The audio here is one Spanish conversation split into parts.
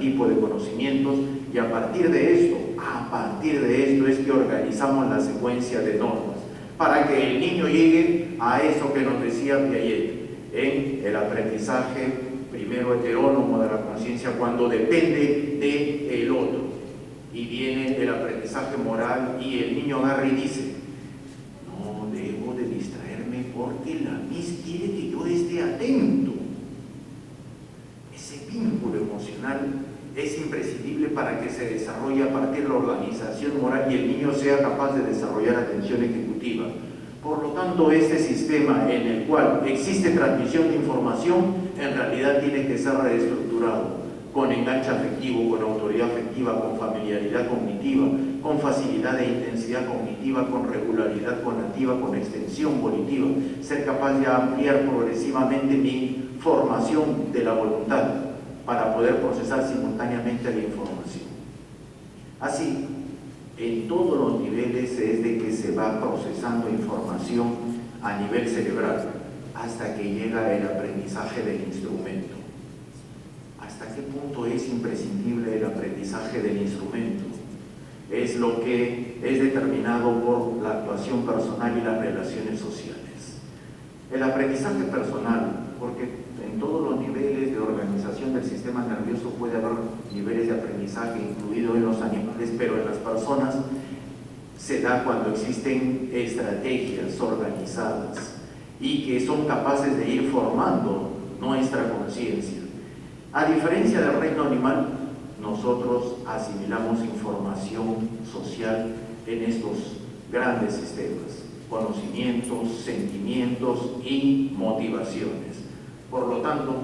tipo de conocimientos, y a partir de esto es que organizamos la secuencia de normas para que el niño llegue a eso que nos decía Piaget, en el aprendizaje primero heterónomo de la conciencia, cuando depende del otro, y viene el aprendizaje moral, y el niño agarra y dice: no debo de distraerme porque la Miss quiere que yo esté atento. Ese vínculo emocional es imprescindible para que se desarrolle a partir de la organización moral y el niño sea capaz de desarrollar atención ejecutiva. Por lo tanto, este sistema en el cual existe transmisión de información, en realidad tiene que ser reestructurado, con enganche afectivo, con autoridad afectiva, con familiaridad cognitiva, con facilidad e intensidad cognitiva, con regularidad conativa, con extensión volitiva, ser capaz de ampliar progresivamente mi formación de la voluntad para poder procesar simultáneamente la información. Así, en todos los niveles es de que se va procesando información a nivel cerebral hasta que llega el aprendizaje del instrumento. ¿Hasta qué punto es imprescindible el aprendizaje del instrumento? Es lo que es determinado por la actuación personal y las relaciones sociales. El aprendizaje personal, porque en todos los niveles de organización del sistema nervioso puede haber niveles de aprendizaje, incluido en los animales, pero en las personas se da cuando existen estrategias organizadas y que son capaces de ir formando nuestra conciencia. A diferencia del reino animal, nosotros asimilamos información social en estos grandes sistemas: conocimientos, sentimientos y motivaciones. Por lo tanto,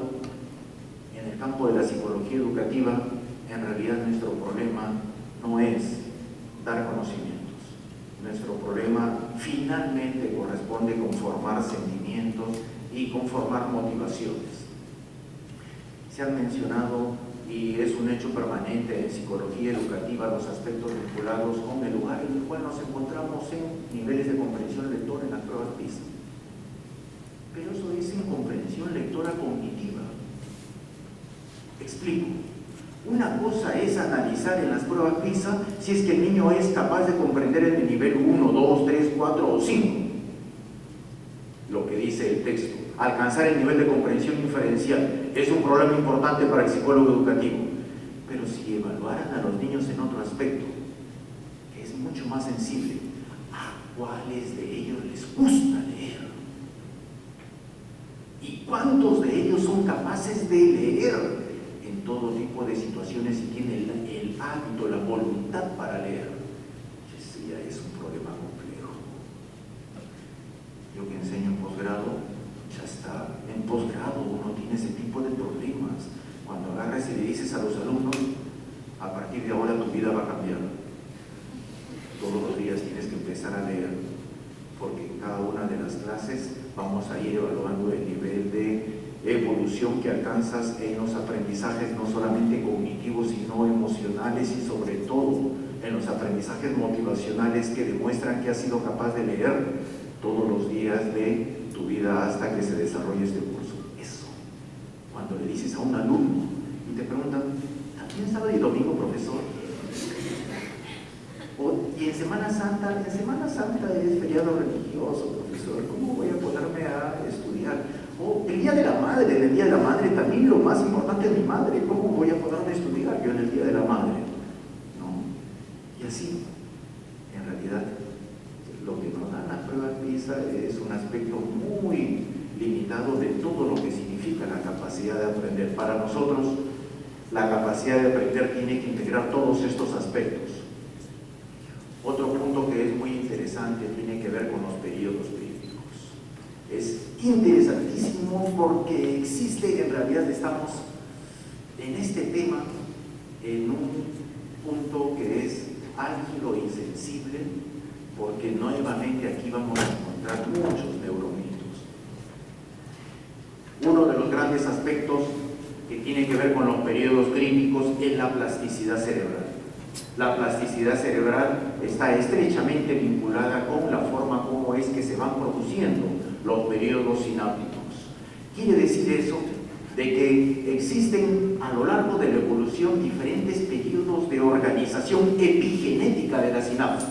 en el campo de la psicología educativa, en realidad nuestro problema no es dar conocimientos. Nuestro problema finalmente corresponde con formar sentimientos y con formar motivaciones. Se han mencionado, y es un hecho permanente en psicología educativa, los aspectos vinculados con el lugar en el cual nos encontramos en niveles de comprensión lectora en las pruebas PISA. Pero eso es en comprensión lectora cognitiva. Explico. Una cosa es analizar en las pruebas PISA si es que el niño es capaz de comprender en el nivel 1, 2, 3, 4 o 5. Lo que dice el texto. Alcanzar el nivel de comprensión inferencial es un problema importante para el psicólogo educativo. Pero si evaluaran a los niños en otro aspecto, que es mucho más sensible, ¿a cuáles de ellos les gusta leer? ¿Y cuántos de ellos son capaces de leer en todo tipo de situaciones y tienen el hábito, la voluntad para leer? Ese ya es un problema complejo. Yo que enseño en posgrado, ya está, en posgrado uno tiene ese tipo de problemas. Cuando agarras y le dices a los alumnos: a partir de ahora tu vida va a cambiar. Todos los días tienes que empezar a leer, porque en cada una de las clases vamos a ir evaluando el nivel de evolución que alcanzas en los aprendizajes, no solamente cognitivos, sino emocionales y sobre todo en los aprendizajes motivacionales que demuestran que has sido capaz de leer todos los días de tu vida hasta que se desarrolle este curso. Eso, cuando le dices a un alumno y te preguntan: ¿también sábado y domingo, profesor? Y en Semana Santa es feriado religioso, profesor, ¿cómo voy a ponerme a estudiar? O el Día de la Madre, en el Día de la Madre también lo más importante es mi madre, ¿cómo voy a ponerme a estudiar yo en el Día de la Madre? ¿No? Y así, en realidad, lo que nos dan las pruebas PISA es un aspecto muy limitado de todo lo que significa la capacidad de aprender. Para nosotros, la capacidad de aprender tiene que integrar todos estos aspectos. Otro punto que es muy interesante tiene que ver con los periodos críticos. Es interesantísimo porque existe, en realidad estamos en este tema en un punto que es álgido e insensible, porque nuevamente aquí vamos a encontrar muchos neuromitos. Uno de los grandes aspectos que tiene que ver con los periodos críticos es la plasticidad cerebral. La plasticidad cerebral está estrechamente vinculada con la forma como es que se van produciendo los periodos sinápticos. Quiere decir eso de que existen a lo largo de la evolución diferentes periodos de organización epigenética de la sinapsis.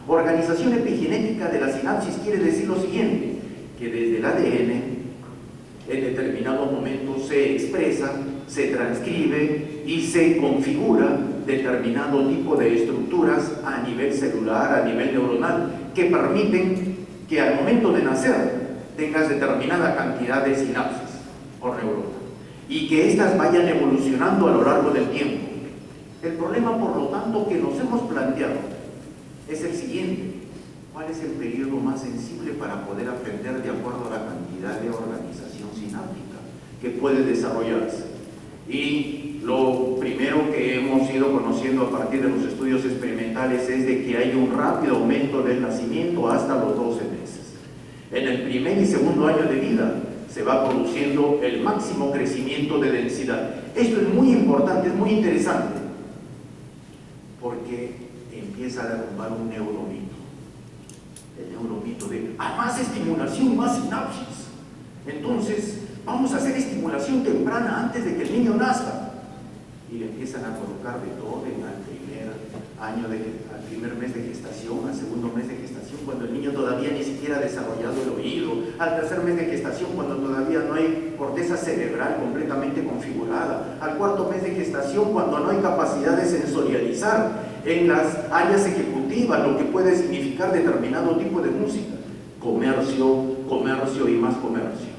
Organización epigenética de la sinapsis quiere decir lo siguiente, que desde el ADN en determinado momento se expresa, se transcribe y se configura determinado tipo de estructuras a nivel celular, a nivel neuronal, que permiten que al momento de nacer tengas determinada cantidad de sinapsis por neurona y que éstas vayan evolucionando a lo largo del tiempo. El problema, por lo tanto, que nos hemos planteado es el siguiente: ¿cuál es el periodo más sensible para poder aprender de acuerdo a la cantidad de organización sináptica que puede desarrollarse? Y lo primero que hemos ido conociendo a partir de los estudios experimentales es de que hay un rápido aumento del nacimiento hasta los 12 meses. En el primer y segundo año de vida se va produciendo el máximo crecimiento de densidad. Esto es muy importante, es muy interesante, porque empieza a derrumbar un neuromito. El neuromito de a más estimulación, más sinapsis. Entonces, vamos a hacer estimulación temprana antes de que el niño nazca. Y le empiezan a colocar de todo en el primer año, al primer mes de gestación, al segundo mes de gestación, cuando el niño todavía ni siquiera ha desarrollado el oído, al tercer mes de gestación, cuando todavía no hay corteza cerebral completamente configurada, al cuarto mes de gestación, cuando no hay capacidad de sensorializar en las áreas ejecutivas lo que puede significar determinado tipo de música. Comercio y más comercio.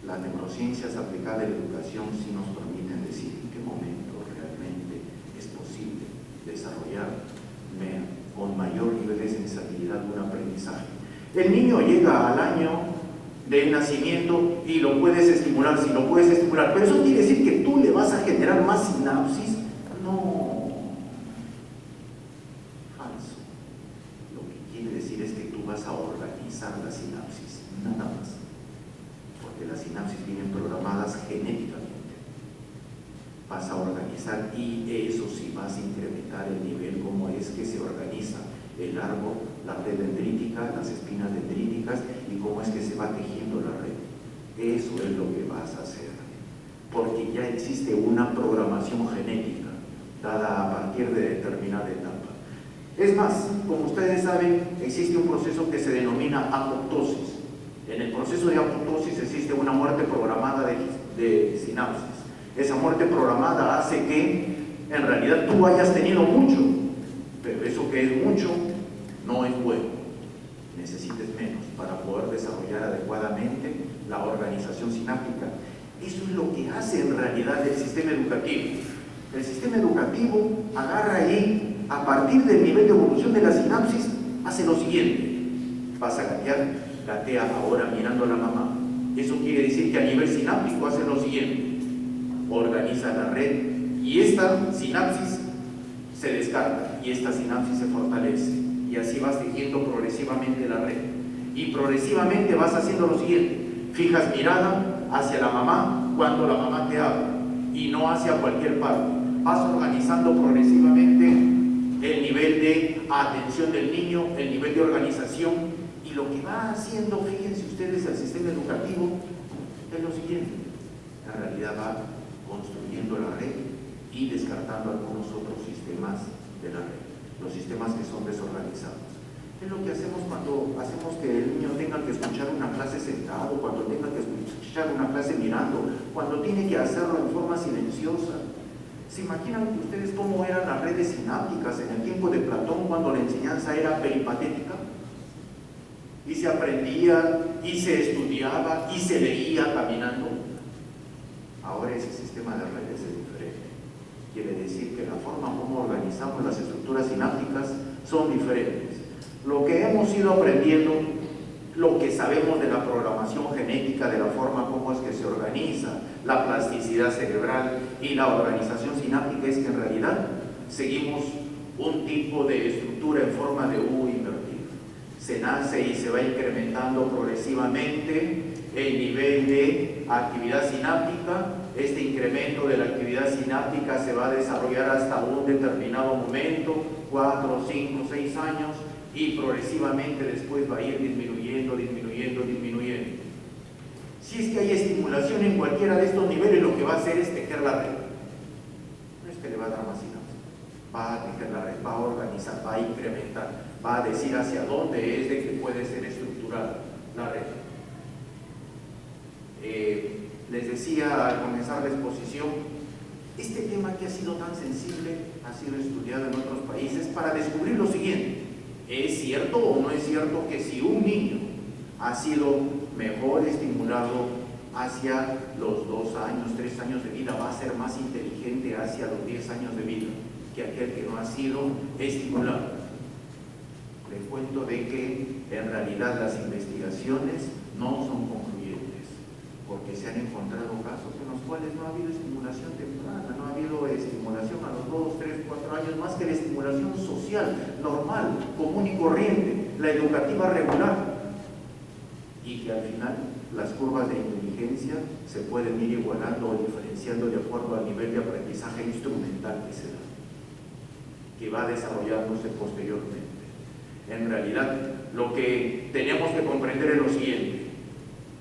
Las neurociencias aplicadas en la educación sí nos permiten decir en qué momento realmente es posible desarrollar con mayor nivel de sensibilidad un aprendizaje. El niño llega al año de nacimiento y lo puedes estimular, si lo puedes estimular, pero eso quiere decir que tú le vas a generar más sinapsis. No, falso. Lo que quiere decir es que tú vas a organizar la sinapsis, nada más, porque las sinapsis vienen programadas genéticamente. Vas a organizar, y eso sí vas a incrementar el nivel, cómo es que se organiza el árbol, la red dendrítica, las espinas dendríticas, y cómo es que se va tejiendo la red. Eso es lo que vas a hacer, porque ya existe una programación genética dada a partir de determinada etapa. Es más, como ustedes saben, existe un proceso que se denomina apoptosis. En el proceso de apoptosis existe una muerte programada de sinapsis. Esa muerte programada hace que en realidad tú hayas tenido mucho, pero eso que es mucho no es bueno. Necesites menos para poder desarrollar adecuadamente la organización sináptica. Eso es lo que hace en realidad el sistema educativo. El sistema educativo agarra ahí, a partir del nivel de evolución de la sinapsis, hace lo siguiente: vas a gatea ahora mirando a la mamá. Eso quiere decir que a nivel sináptico hace lo siguiente: organiza la red, y esta sinapsis se descarta y esta sinapsis se fortalece, y así vas tejiendo progresivamente la red, y progresivamente vas haciendo lo siguiente: fijas mirada hacia la mamá cuando la mamá te habla y no hacia cualquier parte. Vas organizando progresivamente el nivel de atención del niño, el nivel de organización, y lo que va haciendo, fíjense ustedes, el sistema educativo es lo siguiente: en realidad va construyendo la red y descartando algunos otros sistemas de la red, los sistemas que son desorganizados. Es lo que hacemos cuando hacemos que el niño tenga que escuchar una clase sentado, cuando tenga que escuchar una clase mirando, cuando tiene que hacerlo en forma silenciosa. ¿Se imaginan ustedes cómo eran las redes sinápticas en el tiempo de Platón, cuando la enseñanza era peripatética? Y se aprendía, y se estudiaba, y se leía caminando. Ahora ese sistema de redes es diferente. Quiere decir que la forma como organizamos las estructuras sinápticas son diferentes. Lo que hemos ido aprendiendo, lo que sabemos de la programación genética, de la forma como es que se organiza la plasticidad cerebral y la organización sináptica, es que en realidad seguimos un tipo de estructura en forma de U invertido. Se nace y se va incrementando progresivamente el nivel de actividad sináptica. Este incremento de la actividad sináptica se va a desarrollar hasta un determinado momento, 4, 5, 6 años, y progresivamente después va a ir disminuyendo. Si es que hay estimulación en cualquiera de estos niveles, lo que va a hacer es tejer la red. No es que le va a dar más sinapsis, va a tejer la red, va a organizar, va a incrementar, va a decir hacia dónde es de que puede ser estructurada la red. Les decía al comenzar la exposición, este tema que ha sido tan sensible ha sido estudiado en otros países para descubrir lo siguiente: ¿es cierto o no es cierto que si un niño ha sido mejor estimulado hacia los 2 años, 3 años de vida, va a ser más inteligente hacia los 10 años de vida que aquel que no ha sido estimulado? Les cuento de que en realidad las investigaciones no son concluyentes, porque se han encontrado casos en los cuales no ha habido estimulación temprana, no ha habido estimulación a los 2, 3, 4 años, más que la estimulación social, normal, común y corriente, la educativa regular, y que al final las curvas de inteligencia se pueden ir igualando o diferenciando de acuerdo al nivel de aprendizaje instrumental que se da, que va desarrollándose posteriormente. En realidad, lo que tenemos que comprender es lo siguiente: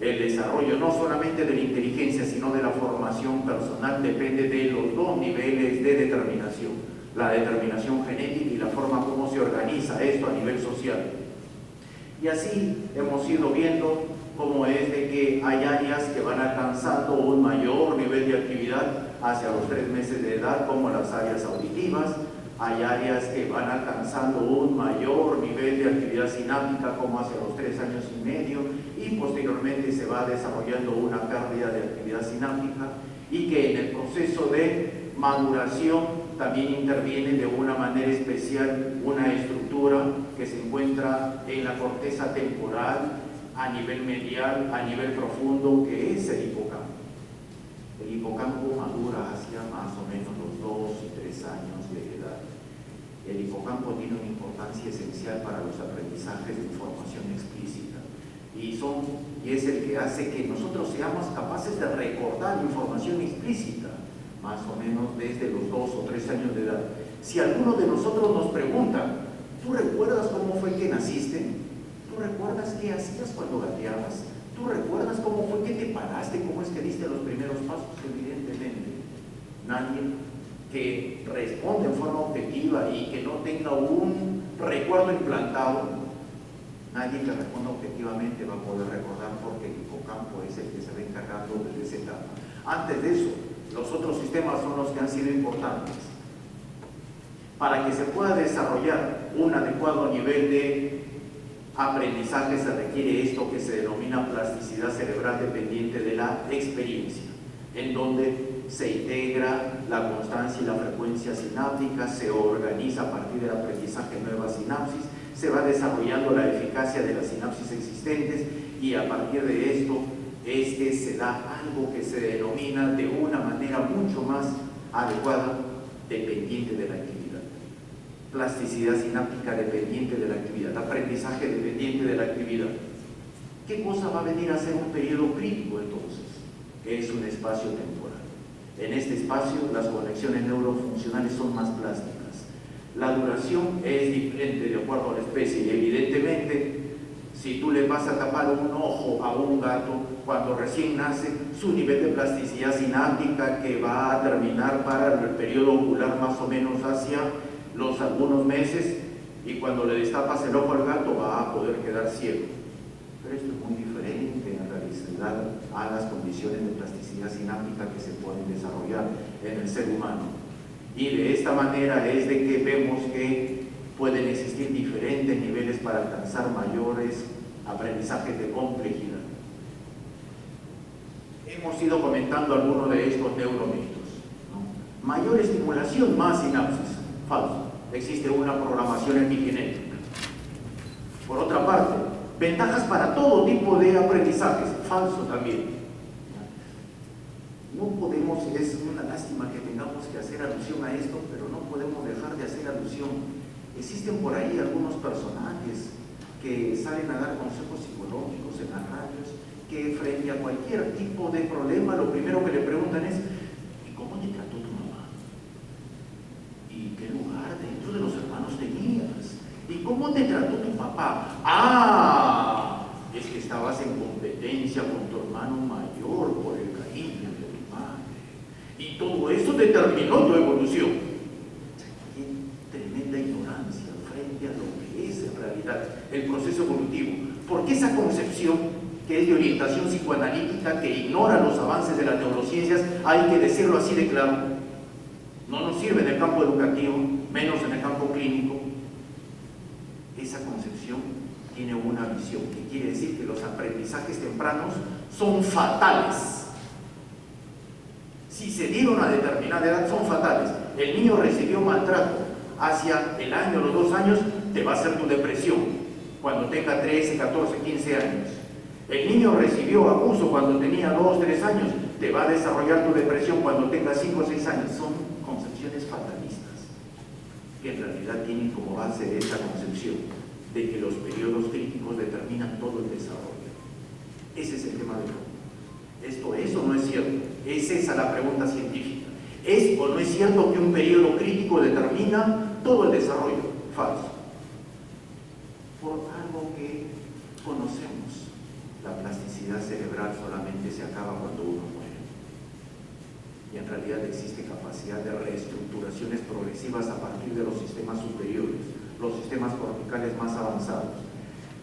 el desarrollo no solamente de la inteligencia, sino de la formación personal depende de los dos niveles de determinación: la determinación genética y la forma como se organiza esto a nivel social. Y así hemos ido viendo cómo es de que hay áreas que van alcanzando un mayor nivel de actividad hacia los 3 meses de edad, como las áreas auditivas. Hay áreas que van alcanzando un mayor nivel de actividad sináptica como hacia los 3 años y medio, y posteriormente se va desarrollando una pérdida de actividad sináptica, y que en el proceso de maduración también interviene de una manera especial una estructura que se encuentra en la corteza temporal a nivel medial, a nivel profundo, que es el hipocampo. El hipocampo madura hacia más o menos los 2 y 3 años de edad. El hipocampo tiene una importancia esencial para los aprendizajes de información explícita y es el que hace que nosotros seamos capaces de recordar información explícita más o menos desde los 2 o 3 años de edad. Si alguno de nosotros nos pregunta: ¿tú recuerdas cómo fue que naciste? ¿Tú recuerdas qué hacías cuando gateabas? ¿Tú recuerdas cómo fue que te paraste? ¿Cómo es que diste los primeros pasos? Evidentemente, nadie que responde en forma objetiva y que no tenga un recuerdo implantado, nadie que responda objetivamente va a poder recordar, porque el hipocampo es el que se va encargando de esa etapa. Antes de eso, los otros sistemas son los que han sido importantes. Para que se pueda desarrollar un adecuado nivel de aprendizaje se requiere esto que se denomina plasticidad cerebral dependiente de la experiencia, en donde se integra la constancia y la frecuencia sináptica, se organiza a partir del aprendizaje nuevas sinapsis, se va desarrollando la eficacia de las sinapsis existentes, y a partir de esto es que se da algo que se denomina de una manera mucho más adecuada dependiente de la actividad. Plasticidad sináptica dependiente de la actividad, aprendizaje dependiente de la actividad. ¿Qué cosa va a venir a ser un periodo crítico entonces? Es un espacio temporal. En este espacio las conexiones neurofuncionales son más plásticas. La duración es diferente de acuerdo a la especie, y evidentemente si tú le vas a tapar un ojo a un gato cuando recién nace, su nivel de plasticidad sináptica, que va a terminar para el periodo ocular más o menos hacia los algunos meses, y cuando le destapas el ojo al gato va a poder quedar ciego. Pero esto es muy diferente en realidad a las condiciones de plasticidad sináptica que se pueden desarrollar en el ser humano. Y de esta manera es de que vemos que pueden existir diferentes niveles para alcanzar mayores aprendizajes de complejidad. Hemos ido comentando algunos de estos neuromitos, ¿no? Mayor estimulación, más sinapsis. Falso. Existe una programación epigenética. Por otra parte, ventajas para todo tipo de aprendizajes. Falso también. No podemos, es una lástima que tengamos que hacer alusión a esto, pero no podemos dejar de hacer alusión. Existen por ahí algunos personajes que salen a dar consejos psicológicos en las radios, que frente a cualquier tipo de problema, lo primero que le preguntan es: ¿y cómo te trató tu mamá? ¿Y qué lugar dentro de los hermanos tenías? ¿Y cómo te trató tu papá? Ah, es que estabas en competencia con tu hermano mayor. Y todo eso determinó tu evolución. Qué tremenda ignorancia frente a lo que es en realidad el proceso evolutivo. Porque esa concepción que es de orientación psicoanalítica, que ignora los avances de las neurociencias, hay que decirlo así de claro, no nos sirve en el campo educativo, menos en el campo clínico. Esa concepción tiene una visión que quiere decir que los aprendizajes tempranos son fatales. Si se dieron a determinada edad, son fatales. El niño recibió maltrato hacia el año, los 2 años, te va a hacer tu depresión cuando tenga 13, 14, 15 años. El niño recibió abuso cuando tenía 2, 3 años, te va a desarrollar tu depresión cuando tenga 5 o 6 años. Son concepciones fatalistas que en realidad tienen como base esa concepción de que los periodos críticos determinan todo el desarrollo. Ese es el tema de fondo. ¿Esto es o no es cierto? Es esa la pregunta científica. ¿Es o no es cierto que un periodo crítico determina todo el desarrollo? Falso. Por algo que conocemos. La plasticidad cerebral solamente se acaba cuando uno muere. Y en realidad existe capacidad de reestructuraciones progresivas a partir de los sistemas superiores, los sistemas corticales más avanzados.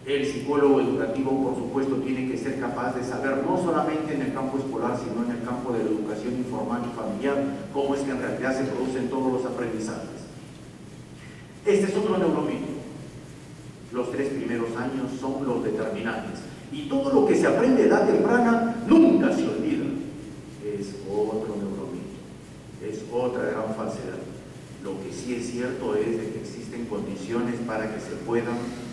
El psicólogo educativo, por supuesto, tiene que ser capaz de saber, no solamente en el campo escolar, sino en el campo de la educación informal y familiar, cómo es que en realidad se producen todos los aprendizajes. Este es otro neuromito. Los 3 primeros años son los determinantes. Y todo lo que se aprende a edad temprana nunca se olvida. Es otro neuromito, es otra gran falsedad. Lo que sí es cierto es de que existen condiciones para que se puedan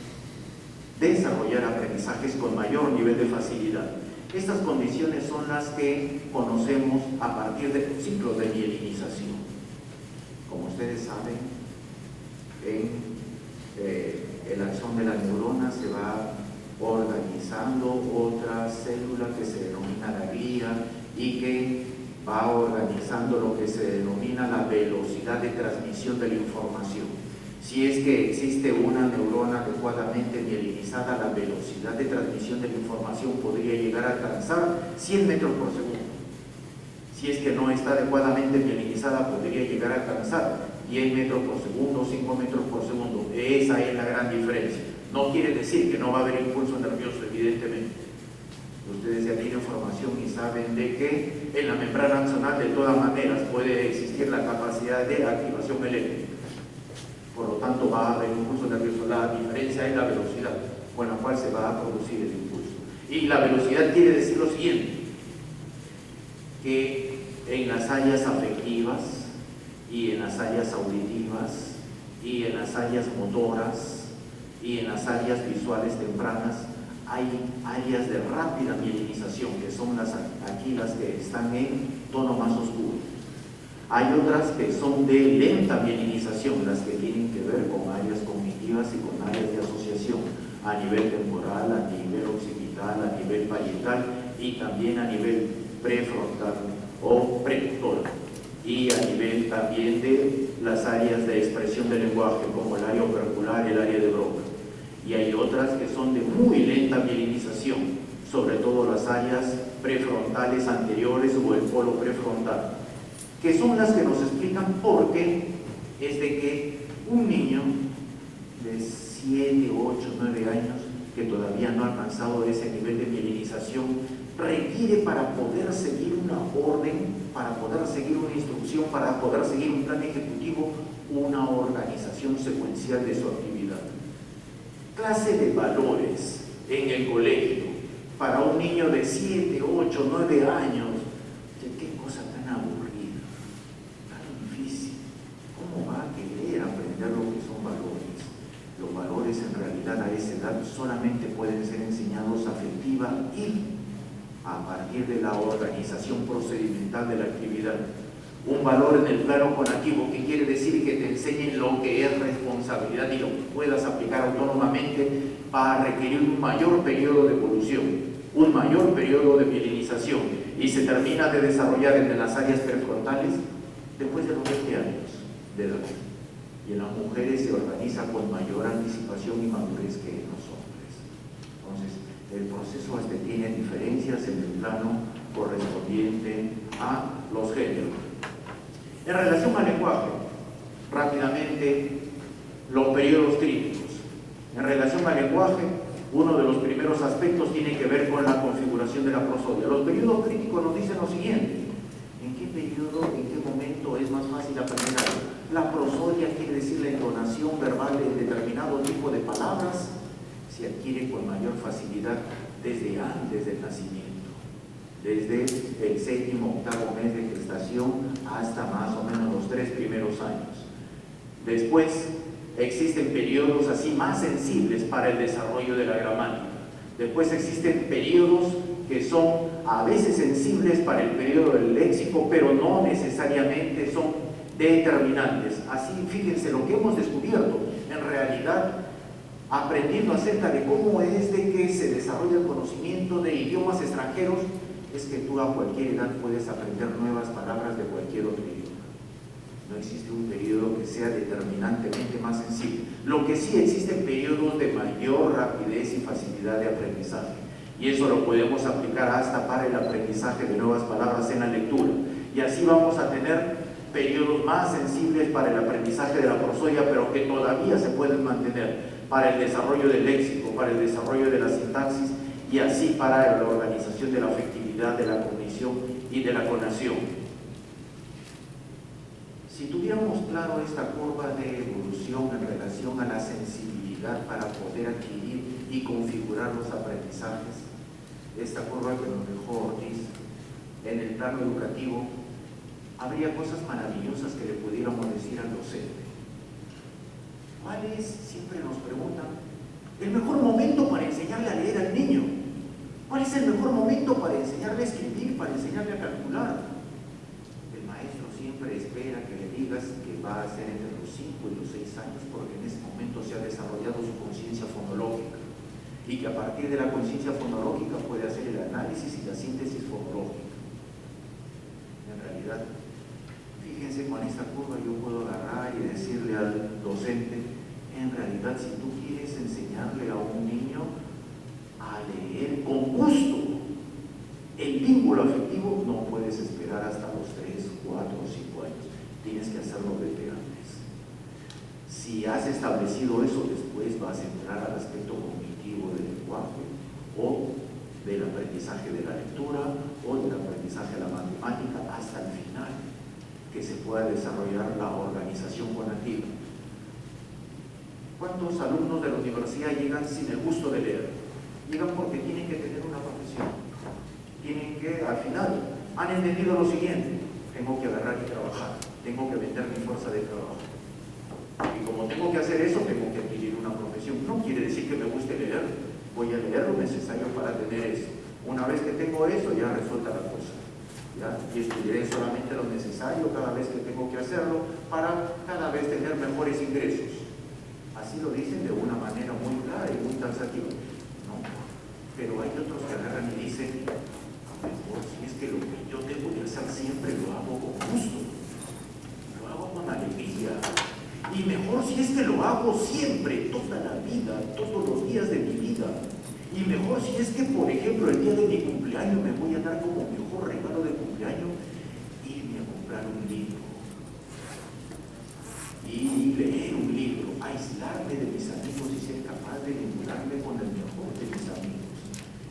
desarrollar aprendizajes con mayor nivel de facilidad. Estas condiciones son las que conocemos a partir de ciclos de mielinización. Como ustedes saben, en el axón de la neurona se va organizando otra célula que se denomina la glía y que va organizando lo que se denomina la velocidad de transmisión de la información. Si es que existe una neurona adecuadamente mielinizada, la velocidad de transmisión de la información podría llegar a alcanzar 100 metros por segundo. Si es que no está adecuadamente mielinizada, podría llegar a alcanzar 10 metros por segundo, 5 metros por segundo. Esa es la gran diferencia. No quiere decir que no va a haber impulso nervioso, evidentemente. Ustedes ya tienen formación y saben de que en la membrana axonal de todas maneras puede existir la capacidad de activación eléctrica. Por lo tanto, va a haber impulso nervioso. La diferencia es la velocidad con la cual se va a producir el impulso. Y la velocidad quiere decir lo siguiente, que en las áreas afectivas y en las áreas auditivas y en las áreas motoras y en las áreas visuales tempranas hay áreas de rápida mielinización, que son aquí las que están en tono más oscuro. Hay otras que son de lenta mielinización, las que tienen que ver con áreas cognitivas y con áreas de asociación, a nivel temporal, a nivel occipital, a nivel parietal y también a nivel prefrontal o premotor, y a nivel también de las áreas de expresión del lenguaje, como el área opercular y el área de Broca. Y hay otras que son de muy lenta mielinización, sobre todo las áreas prefrontales anteriores o el polo prefrontal, que son las que nos explican por qué es de que un niño de 7, 8, 9 años que todavía no ha alcanzado ese nivel de mielinización requiere, para poder seguir una orden, para poder seguir una instrucción, para poder seguir un plan ejecutivo, una organización secuencial de su actividad. Clase de valores en el colegio para un niño de 7, 8, 9 años. Qué cosa tan aburrida, tan difícil. ¿Cómo va a querer aprender lo que son valores? Los valores en realidad a esa edad solamente pueden ser enseñados afectiva y a partir de la organización procedimental de la actividad. Un valor en el plano cognitivo, que quiere decir que te enseñen lo que es responsabilidad y lo que puedas aplicar autónomamente, va a requerir un mayor periodo de evolución, un mayor periodo de mielinización, y se termina de desarrollar en las áreas prefrontales después de los 20 años de edad. Y en las mujeres se organiza con mayor anticipación y madurez que en los hombres. Entonces, el proceso tiene diferencias en el plano correspondiente a los géneros. En relación al lenguaje, rápidamente, los periodos críticos. En relación al lenguaje, uno de los primeros aspectos tiene que ver con la configuración de la prosodia. Los periodos críticos nos dicen lo siguiente: ¿en qué periodo, en qué momento es más fácil aprender algo? La prosodia quiere decir la entonación verbal de determinado tipo de palabras, se adquiere con mayor facilidad desde antes del nacimiento, desde el 7º, 8º mes de gestación hasta más o menos los 3 primeros años. Después existen periodos así más sensibles para el desarrollo de la gramática. Después existen periodos que son a veces sensibles para el periodo del léxico, pero no necesariamente son determinantes. Así, fíjense lo que hemos descubierto. En realidad, aprendiendo acerca de cómo es de que se desarrolla el conocimiento de idiomas extranjeros, es que tú a cualquier edad puedes aprender nuevas palabras de cualquier otro idioma. No existe un periodo que sea determinantemente más sensible. Lo que sí existen periodos de mayor rapidez y facilidad de aprendizaje. Y eso lo podemos aplicar hasta para el aprendizaje de nuevas palabras en la lectura. Y así vamos a tener periodos más sensibles para el aprendizaje de la prosodia, pero que todavía se pueden mantener para el desarrollo del léxico, para el desarrollo de la sintaxis y así para la organización de la afectividad, de la cognición y de la conación. Si tuviéramos claro esta curva de evolución en relación a la sensibilidad para poder adquirir y configurar los aprendizajes, esta curva que nos dejó Ortiz en el plano educativo, habría cosas maravillosas que le pudiéramos decir al docente. ¿Cuál es, siempre nos preguntan, el mejor momento para enseñarle a leer al niño? ¿Cuál es el mejor momento para enseñarle a escribir, para enseñarle a calcular? El maestro siempre espera que le digas que va a ser entre los 5 y los 6 años, porque en ese momento se ha desarrollado su conciencia fonológica y que a partir de la conciencia fonológica puede hacer el análisis y la síntesis fonológica. En realidad, fíjense, con esta curva yo puedo agarrar y decirle al docente, en realidad, si tú quieres enseñarle a un niño a leer con gusto el vínculo afectivo, no puedes esperar hasta los 3, 4 o 5 años. Tienes que hacerlo desde antes. Si has establecido eso, después vas a entrar al aspecto cognitivo del lenguaje o del aprendizaje de la lectura o del aprendizaje de la matemática hasta el final, que se pueda desarrollar la organización conativa. ¿Cuántos alumnos de la universidad llegan sin el gusto de leer? Llegan porque tienen que tener una profesión. Tienen que, al final, han entendido lo siguiente: tengo que agarrar y trabajar, tengo que vender mi fuerza de trabajo. Y como tengo que hacer eso, tengo que adquirir una profesión. No quiere decir que me guste leer, voy a leer lo necesario para tener eso. Una vez que tengo eso, ya resuelta la cosa. ¿Ya? Y estudiaré solamente lo necesario cada vez que tengo que hacerlo para cada vez tener mejores ingresos. Así lo dicen de una manera muy clara y muy taxativa. No, pero hay otros que agarran y dicen, mejor si es que lo que yo tengo que hacer siempre lo hago con gusto, lo hago con alegría, y mejor si es que lo hago siempre, toda la vida, todos los días de mi vida, y mejor si es que, por ejemplo, el día de mi cumpleaños me voy a dar como mejor regalo de cumpleaños irme a comprar un libro y leer un libro, aislarme de mis amigos y ser capaz de vincularme con el mejor de mis amigos,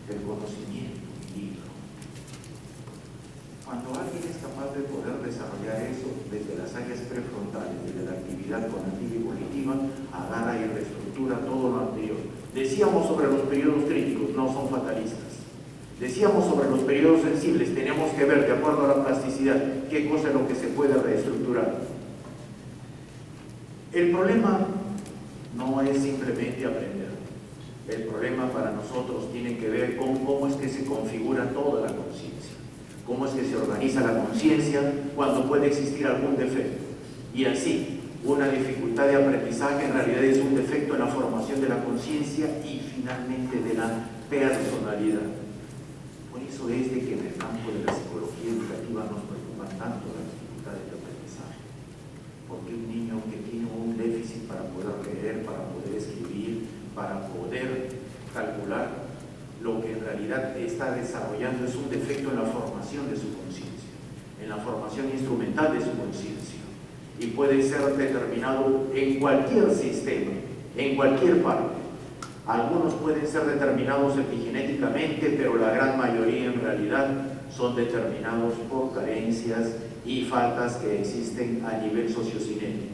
el conocimiento, un libro. Cuando alguien es capaz de poder desarrollar eso desde las áreas prefrontales, desde la actividad cognitiva y cognitiva, agarra y reestructura todo lo anterior. Decíamos sobre los periodos críticos, no son fatalistas. Decíamos sobre los periodos sensibles, tenemos que ver, de acuerdo a la plasticidad, qué cosa es lo que se puede reestructurar. El problema no es simplemente aprender. El problema para nosotros tiene que ver con cómo es que se configura toda la conciencia, cómo es que se organiza la conciencia cuando puede existir algún defecto. Y así, una dificultad de aprendizaje en realidad es un defecto en la formación de la conciencia y finalmente de la personalidad. Por eso es de que en el campo de la psicología educativa nos preocupan tanto las dificultades de aprendizaje. Porque un niño que tiene un déficit para poder leer, para poder escribir, para poder calcular, lo que en realidad está desarrollando es un defecto en la formación de su conciencia, en la formación instrumental de su conciencia. puede ser determinado en cualquier sistema, en cualquier parte. Algunos pueden ser determinados epigenéticamente, pero la gran mayoría en realidad son determinados por carencias y faltas que existen a nivel sociocinético.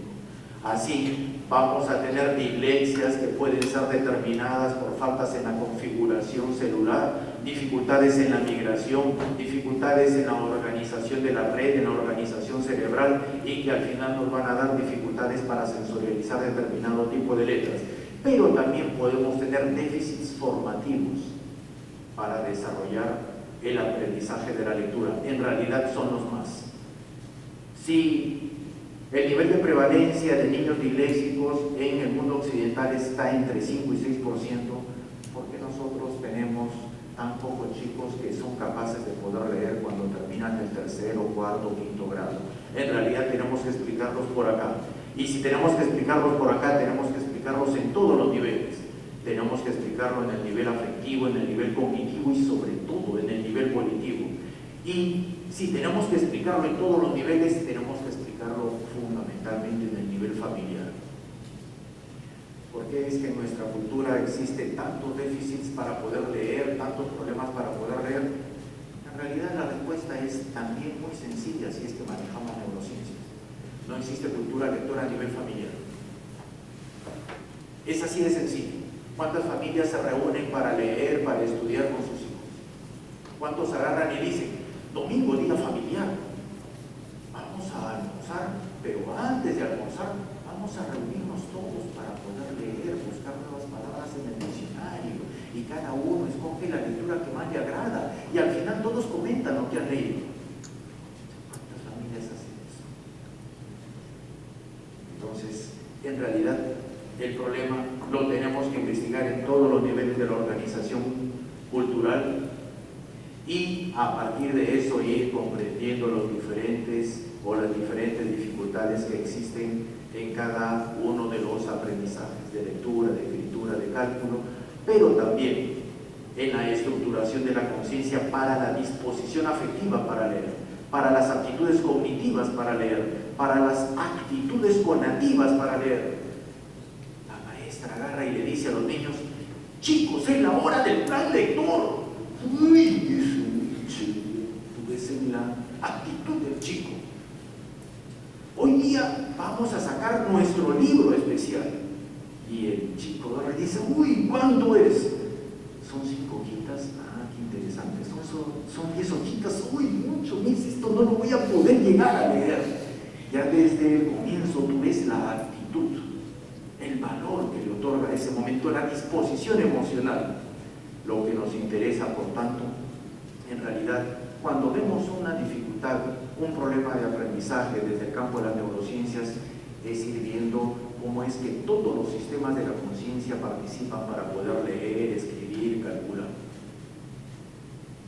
Así, vamos a tener dislexias que pueden ser determinadas por faltas en la configuración celular, dificultades en la migración, dificultades en la organización de la red, en la organización cerebral, y que al final nos van a dar dificultades para sensorializar determinado tipo de letras. Pero también podemos tener déficits formativos para desarrollar el aprendizaje de la lectura. En realidad son los más. Si el nivel de prevalencia de niños disléxicos en el mundo occidental está entre 5 y 6%, ¿por qué nosotros tenemos tan pocos chicos que son capaces de poder leer cuando terminan el tercero, cuarto, quinto grado? En realidad tenemos que explicarlos por acá. Y si tenemos que explicarlos por acá, tenemos que explicarlos en todos los niveles. Tenemos que explicarlo en el nivel afectivo, en el nivel cognitivo y sobre todo en el nivel volitivo. Y si tenemos que explicarlo en todos los niveles, tenemos que explicarlo fundamentalmente en el nivel familiar. ¿Por qué es que en nuestra cultura existe tantos déficits para poder leer, tantos problemas para poder leer? En realidad la respuesta es también muy sencilla si es que manejamos neurociencias. No existe cultura lectora a nivel familiar. Es así de sencillo. ¿Cuántas familias se reúnen para leer, para estudiar con sus hijos? ¿Cuántos agarran y dicen, domingo, día familiar, vamos a almorzar, pero antes de almorzar vamos a reunirnos todos para poder leer, buscar nuevas palabras en el diccionario, y cada uno escoge la lectura que más le agrada, y al final todos comentan lo que han leído? ¿Cuántas familias hacen eso? Entonces, en realidad, el problema lo tenemos que investigar en todos los niveles de la organización cultural, y a partir de eso ir comprendiendo los diferentes o las diferentes dificultades que existen en cada uno de los aprendizajes de lectura, de escritura, de cálculo, pero también en la estructuración de la conciencia para la disposición afectiva para leer, para las aptitudes cognitivas para leer, para las actitudes conativas para leer. La maestra agarra y le dice a los niños, chicos, es la hora del plan lector. Uy, tú ves en la actitud del chico. Hoy día vamos a sacar nuestro libro especial. Y el chico dice, uy, ¿cuánto es? Son 5 hojitas. Ah, qué interesante. Son 10 hojitas. Uy, mucho, esto no lo voy a poder llegar a leer. Ya desde el comienzo tú ves la actitud, el valor que le otorga a ese momento, la disposición emocional. Lo que nos interesa, por tanto, en realidad, cuando vemos una dificultad, un problema de aprendizaje desde el campo de las neurociencias, es ir viendo cómo es que todos los sistemas de la conciencia participan para poder leer, escribir, calcular.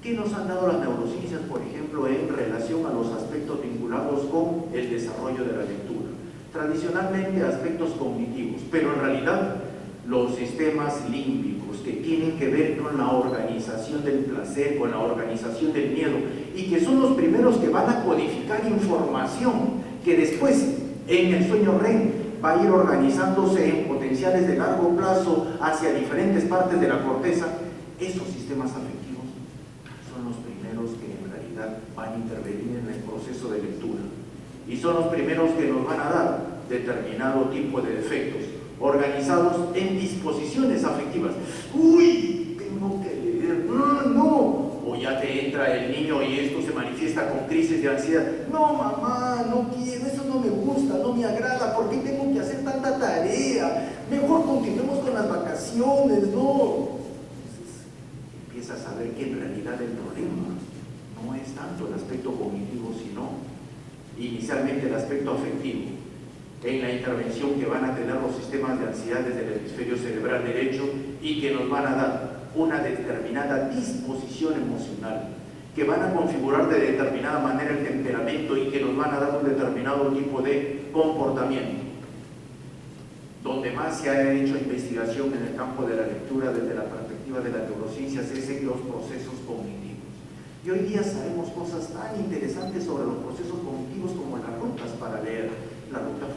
¿Qué nos han dado las neurociencias, por ejemplo, en relación a los aspectos vinculados con el desarrollo de la lectura? Tradicionalmente aspectos cognitivos, pero en realidad los sistemas límbicos que tienen que ver con la organización del placer, con la organización del miedo, y que son los primeros que van a codificar información que después en el sueño REM va a ir organizándose en potenciales de largo plazo hacia diferentes partes de la corteza. Esos sistemas afectivos son los primeros que en realidad van a intervenir en el proceso de lectura, y son los primeros que nos van a dar determinado tipo de defectos organizados en disposiciones afectivas. Uy, tengo que leer, no, o ya te entra el niño y esto se manifiesta con crisis de ansiedad. No, mamá, no quiero, eso no me gusta, no me agrada, ¿por qué tengo que hacer tanta tarea? Mejor continuemos con las vacaciones, ¿no? Entonces, empiezas a ver que en realidad el problema no es tanto el aspecto cognitivo, sino inicialmente el aspecto afectivo, en la intervención que van a tener los sistemas de ansiedad desde el hemisferio cerebral derecho, y que nos van a dar una determinada disposición emocional, que van a configurar de determinada manera el temperamento y que nos van a dar un determinado tipo de comportamiento. Donde más se ha hecho investigación en el campo de la lectura desde la perspectiva de las neurociencias es en los procesos cognitivos. Y hoy día sabemos cosas tan interesantes sobre los procesos cognitivos como las rutas para leer, la ruta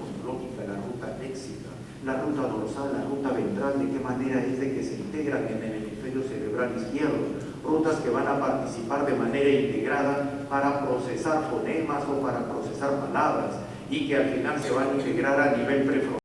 la ruta dorsal, la ruta ventral, de qué manera es de que se integran en el hemisferio cerebral izquierdo, rutas que van a participar de manera integrada para procesar fonemas o para procesar palabras y que al final se van a integrar a nivel prefrontal.